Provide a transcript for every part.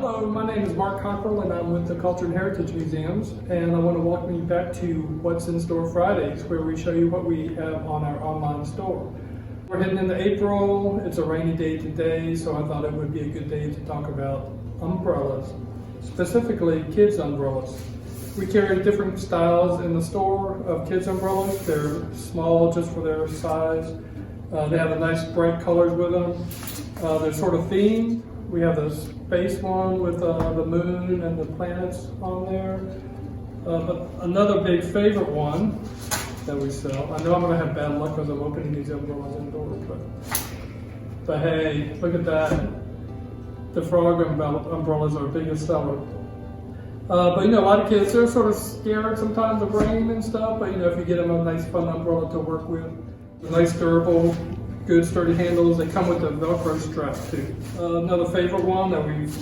Hello, my name is Mark Cockrell and I'm with the Culture and Heritage Museums, and I want to welcome you back to What's in Store Fridays, where we show you what we have on our online store. We're heading into April. It's a rainy day today, so I thought it would be a good day to talk about umbrellas, specifically kids' umbrellas. We carry different styles in the store of kids' umbrellas. They're small just for their size. They have a nice bright colors with them. They're sort of themed. We have the space one with the moon and the planets on there. But another big favorite one that we sell, I know I'm going to have bad luck because I'm opening these umbrellas indoors, but hey, look at that. The frog umbrellas are our biggest seller. But you know, a lot of kids, they're sort of scared sometimes of rain and stuff, but you know, if you get them a nice fun umbrella to work with, nice durable, good sturdy handles. They come with a Velcro strap too. Another favorite one that we've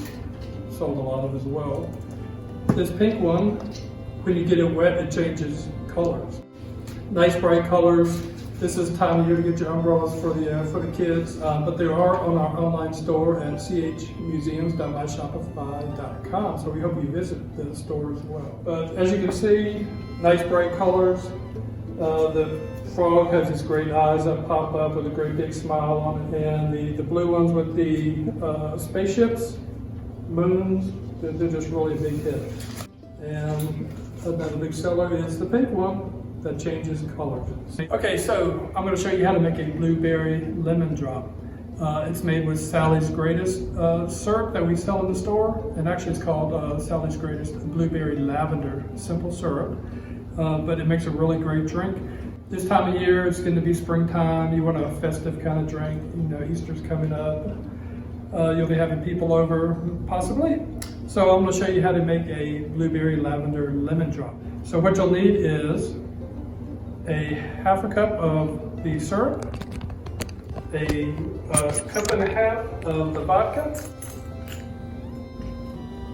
sold a lot of as well. This pink one, when you get it wet, it changes colors. Nice bright colors. This is time of year to get your umbrellas for the kids, but they are on our online store at chmuseums.myshopify.com. So we hope you visit the store as well. But as you can see, nice bright colors. The frog has these great eyes that pop up with a great big smile on it, and the blue ones with the spaceships, moons, they're just really a big hit. And another big seller is the pink one that changes colors. Okay, so I'm going to show you how to make a blueberry lemon drop. It's made with Sally's Greatest syrup that we sell in the store, and actually it's called Sally's Greatest Blueberry Lavender Simple Syrup, but it makes a really great drink. This time of year, it's going to be springtime. You want a festive kind of drink. You know, Easter's coming up. You'll be having people over, possibly. So I'm going to show you how to make a blueberry lavender lemon drop. So what you'll need is a half a cup of the syrup, a cup and a half of the vodka,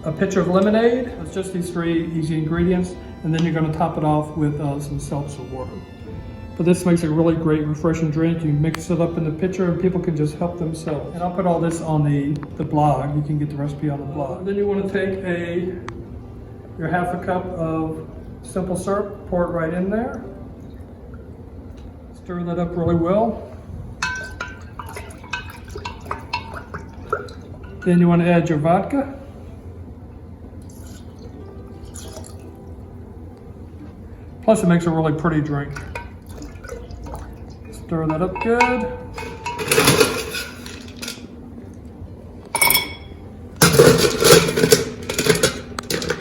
a pitcher of lemonade. It's just these three easy ingredients, and then you're going to top it off with some seltzer water. But this makes a really great, refreshing drink. You mix it up in the pitcher and people can just help themselves. And I'll put all this on the blog. You can get the recipe on the blog. Then you want to take your half a cup of simple syrup, pour it right in there. Stir that up really well. Then you want to add your vodka. Plus it makes a really pretty drink. Stir that up good.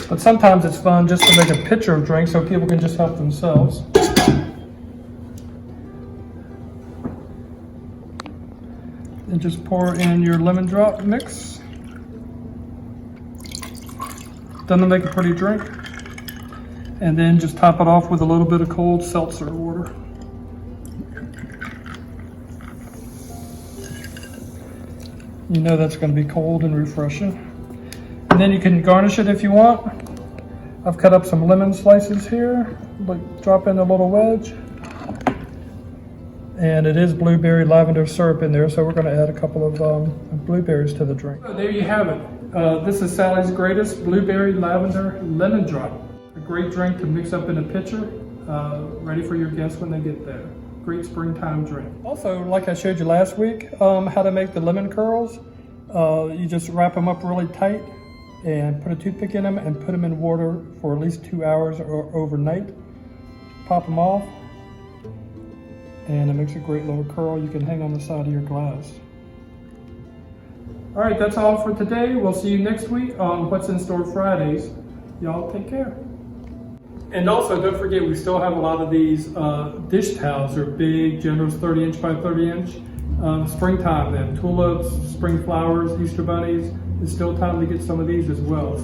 But sometimes it's fun just to make a pitcher of drink so people can just help themselves. And just pour in your lemon drop mix. Doesn't it make a pretty drink? And then just top it off with a little bit of cold seltzer water. You know that's going to be cold and refreshing. And then you can garnish it if you want. I've cut up some lemon slices here. Drop in a little wedge. And it is blueberry lavender syrup in there, so we're going to add a couple of blueberries to the drink. So there you have it. This is Sally's Greatest Blueberry Lavender Lemon Drop. A great drink to mix up in a pitcher, ready for your guests when they get there. Great springtime drink. Also, like I showed you last week, how to make the lemon curls. You just wrap them up really tight and put a toothpick in them and put them in water for at least 2 hours or overnight. Pop them off, and it makes a great little curl you can hang on the side of your glass. All right, that's all for today. We'll see you next week on What's in Store Fridays. Y'all take care. And also, don't forget, we still have a lot of these dish towels. They're big, generous 30-inch by 30-inch. Springtime, they have tulips, spring flowers, Easter bunnies. It's still time to get some of these as well.